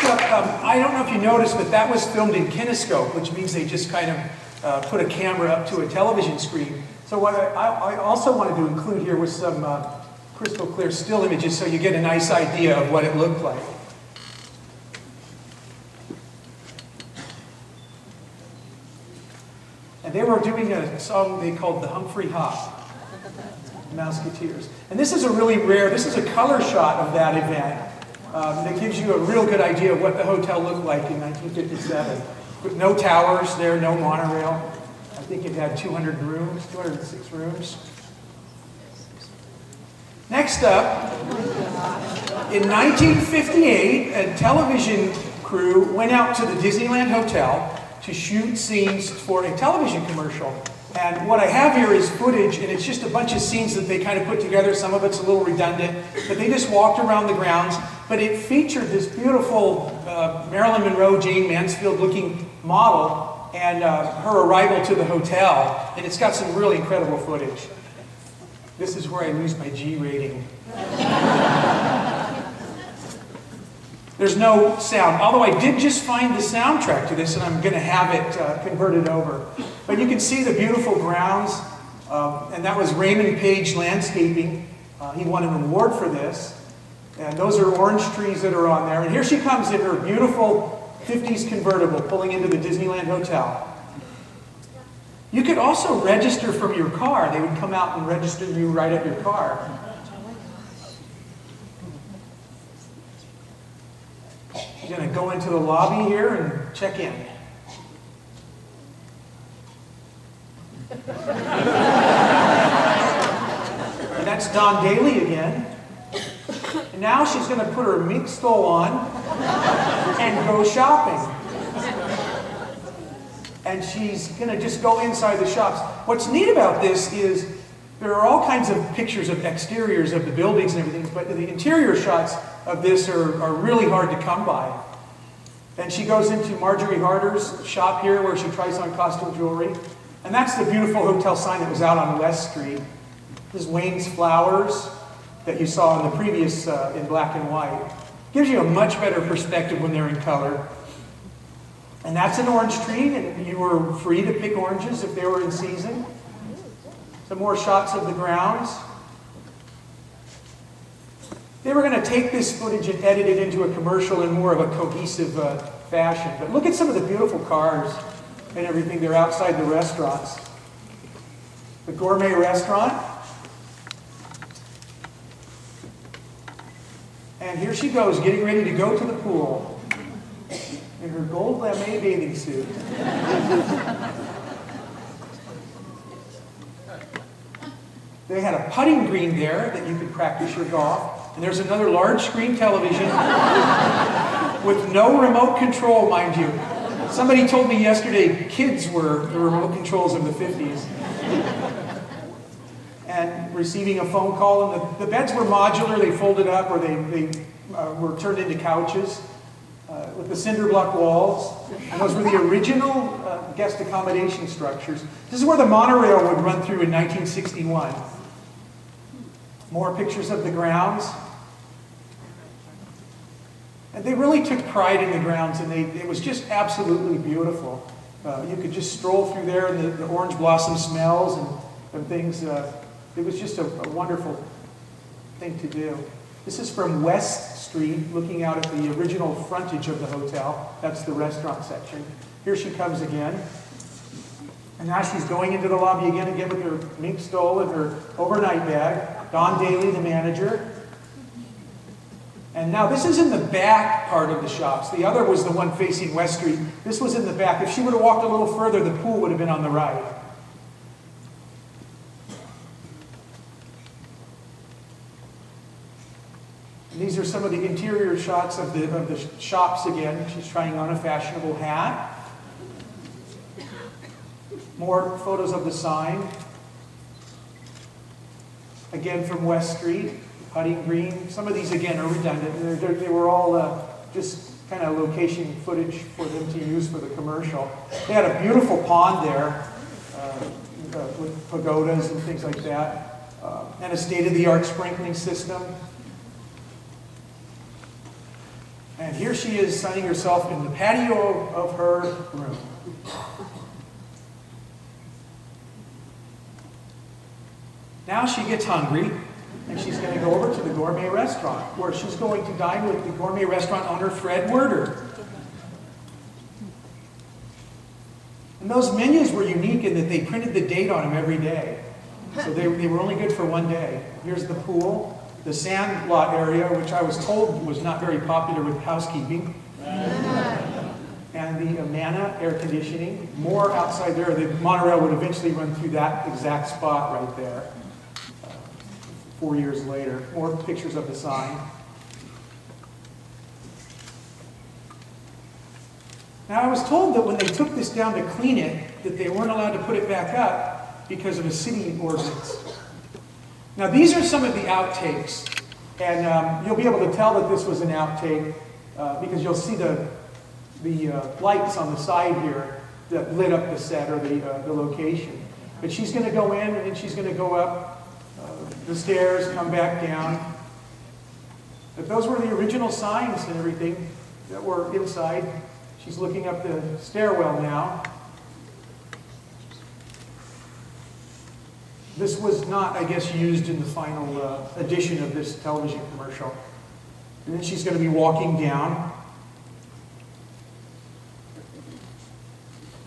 up, I don't know if you noticed, but that was filmed in kinescope, which means they just kind of put a camera up to a television screen. So what I also wanted to include here was some crystal clear still images so you get a nice idea of what it looked like. And they were doing a song they called the Humphrey Hop, Mouseketeers. And this is a really rare, this is a color shot of that event that gives you a real good idea of what the hotel looked like in 1957. With no towers there, no monorail. I think it had 200 rooms, 206 rooms. Next up, in 1958, a television crew went out to the Disneyland Hotel to shoot scenes for a television commercial. And what I have here is footage, and it's just a bunch of scenes that they kind of put together. Some of it's a little redundant, but they just walked around the grounds. But it featured this beautiful Marilyn Monroe, Jane Mansfield-looking model and her arrival to the hotel. And it's got some really incredible footage. This is where I lose my G rating. There's no sound, although I did just find the soundtrack to this, and I'm going to have it converted over. But you can see the beautiful grounds, and that was Raymond Page Landscaping. He won an award for this. And those are orange trees that are on there. And here she comes in her beautiful 50s convertible, pulling into the Disneyland Hotel. You could also register from your car. They would come out and register you right at your car. You're going to go into the lobby here and check in. And that's Don Daly again. And now she's going to put her mink stole on and go shopping. And she's going to just go inside the shops. What's neat about this is there are all kinds of pictures of exteriors of the buildings and everything, but the interior shots of this are really hard to come by. And she goes into Marjorie Harder's shop here where she tries on costume jewelry. And that's the beautiful hotel sign that was out on West Street. This is Wayne's Flowers that you saw in the previous in black and white. Gives you a much better perspective when they're in color. And that's an orange tree, and you were free to pick oranges if they were in season. Some more shots of the grounds. They were going to take this footage and edit it into a commercial in more of a cohesive fashion. But look at some of the beautiful cars and everything. They're outside the restaurants. The gourmet restaurant. And here she goes, getting ready to go to the pool in her gold lame bathing suit. They had a putting green there that you could practice your golf. And there's another large screen television with no remote control, mind you. Somebody told me yesterday kids were the remote controls of the 50s. And receiving a phone call, and the beds were modular. They folded up, or they were turned into couches with the cinder block walls. And those were the original guest accommodation structures. This is where the monorail would run through in 1961. More pictures of the grounds. And they really took pride in the grounds, and it was just absolutely beautiful. You could just stroll through there, and the orange blossom smells and things. It was just a wonderful thing to do. This is from West Street, looking out at the original frontage of the hotel. That's the restaurant section. Here she comes again. And now she's going into the lobby again with her mink stole and her overnight bag. Don Daly, the manager. And now this is in the back part of the shops. The other was the one facing West Street. This was in the back. If she would have walked a little further, the pool would have been on the right. And these are some of the interior shots of the shops again. She's trying on a fashionable hat. More photos of the sign. Again from West Street, putting green. Some of these again are redundant. They were all just kind of location footage for them to use for the commercial. They had a beautiful pond there with pagodas and things like that. And a state-of-the-art sprinkling system. And here she is sunning herself in the patio of her room. Now she gets hungry, and she's going to go over to the gourmet restaurant, where she's going to dine with the gourmet restaurant owner, Fred Werder. And those menus were unique in that they printed the date on them every day. So they were only good for one day. Here's the pool, the sand lot area, which I was told was not very popular with housekeeping. And the Amana air conditioning, more outside there. The monorail would eventually run through that exact spot right there. 4 years later, more pictures of the sign. Now I was told that when they took this down to clean it, that they weren't allowed to put it back up because of a city ordinance. Now these are some of the outtakes, and you'll be able to tell that this was an outtake because you'll see the lights on the side here that lit up the set or the location. But she's going to go in and then she's going to go up the stairs, come back down. But those were the original signs and everything that were inside. She's looking up the stairwell now. This was not, I guess, used in the final edition of this television commercial. And then she's going to be walking down.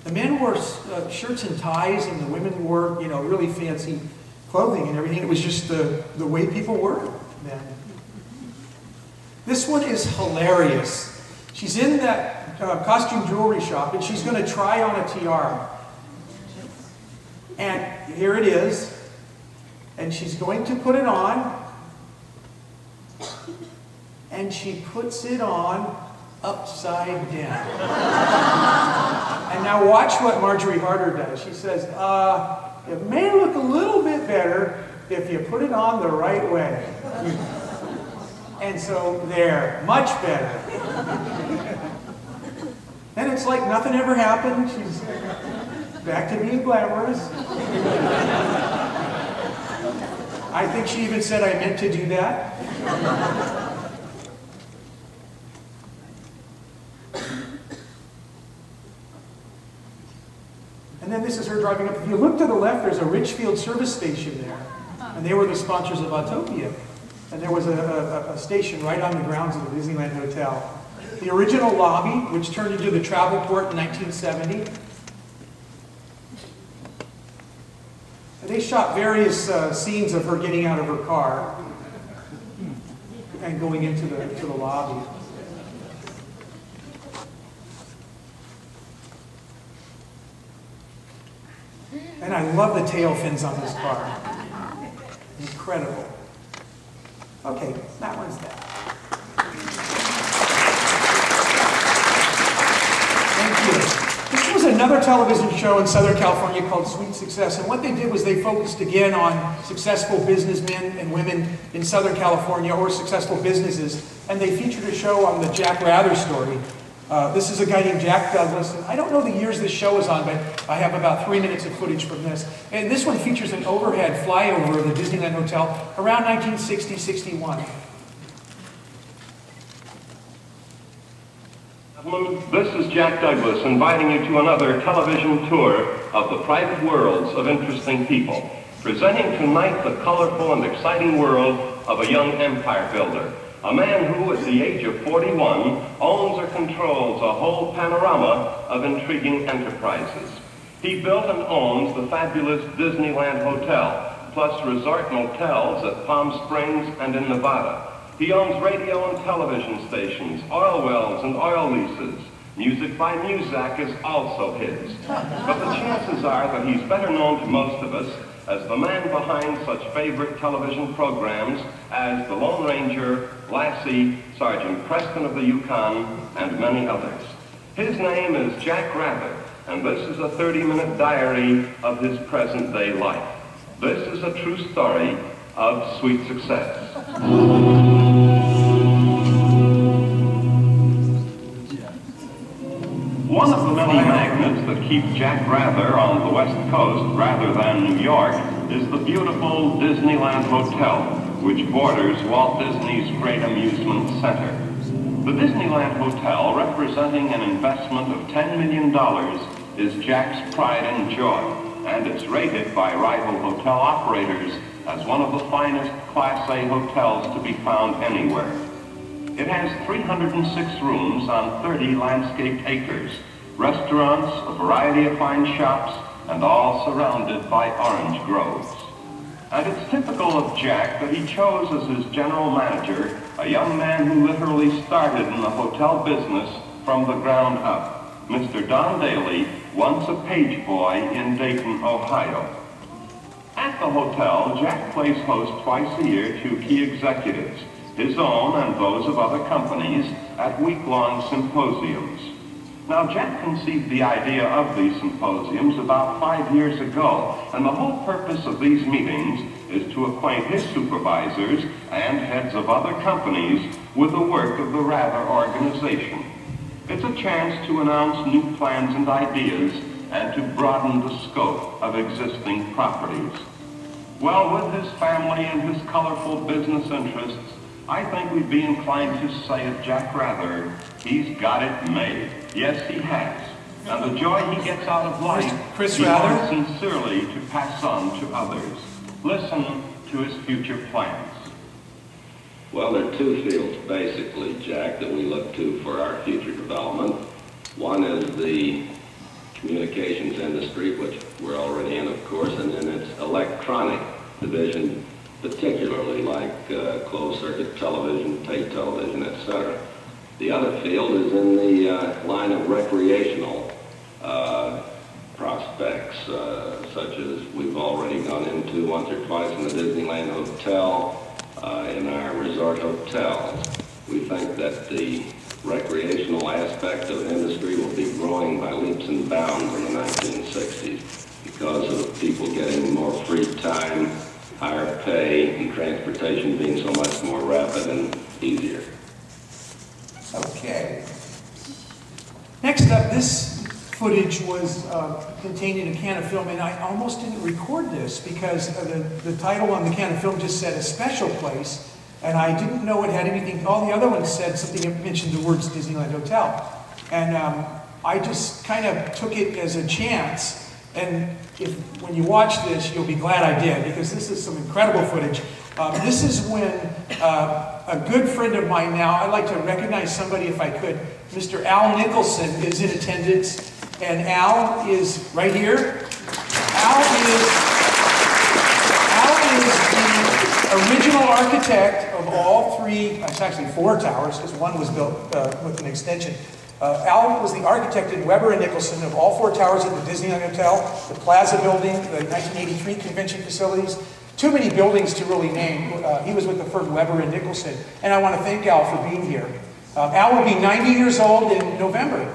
The men wore shirts and ties, and the women wore, really fancy clothing and everything. It was just the way people were then. This one is hilarious. She's in that costume jewelry shop, and she's going to try on a tiara. And here it is. And she's going to put it on. And she puts it on upside down. And now watch what Marjorie Harder does. She says, it may look a little bit better if you put it on the right way. And so there, much better. And it's like nothing ever happened. She's back to being glamorous. I think she even said, I meant to do that. And then this is her driving up. If you look to the left, there's a Richfield service station there. And they were the sponsors of Autopia. And there was a station right on the grounds of the Disneyland Hotel. The original lobby, which turned into the travel port in 1970. And they shot various scenes of her getting out of her car and going into the lobby. And I love the tail fins on this car. Incredible. Okay, that one's that. Thank you. This was another television show in Southern California called Sweet Success. And what they did was they focused again on successful businessmen and women in Southern California or successful businesses. And they featured a show on the Jack Rather story. This is a guy named Jack Douglas. And I don't know the years this show was on, but I have about 3 minutes of footage from this. And this one features an overhead flyover of the Disneyland Hotel around 1960-61. This is Jack Douglas inviting you to another television tour of the private worlds of interesting people, presenting tonight the colorful and exciting world of a young empire builder. A man who, at the age of 41, owns or controls a whole panorama of intriguing enterprises. He built and owns the fabulous Disneyland Hotel, plus resort motels at Palm Springs and in Nevada. He owns radio and television stations, oil wells and oil leases. Music by Muzak is also his. But the chances are that he's better known to most of us as the man behind such favorite television programs as The Lone Ranger, Lassie, Sergeant Preston of the Yukon, and many others. His name is Jack Rabbit, and this is a 30-minute diary of his present-day life. This is a true story of sweet success. One of the many magnets that keep Jack Rather on the West Coast rather than New York is the beautiful Disneyland Hotel, which borders Walt Disney's great amusement center. The Disneyland Hotel, representing an investment of $10 million, is Jack's pride and joy, and it's rated by rival hotel operators as one of the finest Class A hotels to be found anywhere. It has 306 rooms on 30 landscaped acres, restaurants, a variety of fine shops, and all surrounded by orange groves. And it's typical of Jack that he chose as his general manager a young man who literally started in the hotel business from the ground up, Mr. Don Daly, once a page boy in Dayton, Ohio. At the hotel, Jack plays host twice a year to key executives, his own and those of other companies, at week-long symposiums. Now, Jack conceived the idea of these symposiums about 5 years ago, and the whole purpose of these meetings is to acquaint his supervisors and heads of other companies with the work of the Rather organization. It's a chance to announce new plans and ideas and to broaden the scope of existing properties. Well, with his family and his colorful business interests, I think we'd be inclined to say of Jack Rather, he's got it made. Yes, he has. And the joy he gets out of life, Chris he Rather? wants sincerely to pass on to others. Listen to his future plans. Well, there are two fields, basically, Jack, that we look to for our future development. One is the communications industry, which we're already in, of course, and then it's electronic division, particularly like closed-circuit television, tape television, etc. The other field is in the line of recreational prospects, such as we've already gone into once or twice in the Disneyland Hotel, in our resort hotels. We think that the recreational aspect of industry will be growing by leaps and bounds in the 1960s because of people getting more free time, higher pay, and transportation being so much more rapid and easier. Okay. Next up, this footage was contained in a can of film, and I almost didn't record this because the title on the can of film just said a special place, and I didn't know it had anything. All the other ones said something that mentioned the words Disneyland Hotel. And I just kind of took it as a chance, and when you watch this, you'll be glad I did, because this is some incredible footage. This is when a good friend of mine now, I'd like to recognize somebody if I could. Mr. Al Nicholson is in attendance, and Al is right here. Al is the original architect of all three, it's actually 4 towers, because one was built with an extension. Al was the architect in Weber and Nicholson of all 4 towers at the Disneyland Hotel, the Plaza Building, the 1983 convention facilities. Too many buildings to really name. He was with the firm Weber and Nicholson, and I want to thank Al for being here. Al will be 90 years old in November.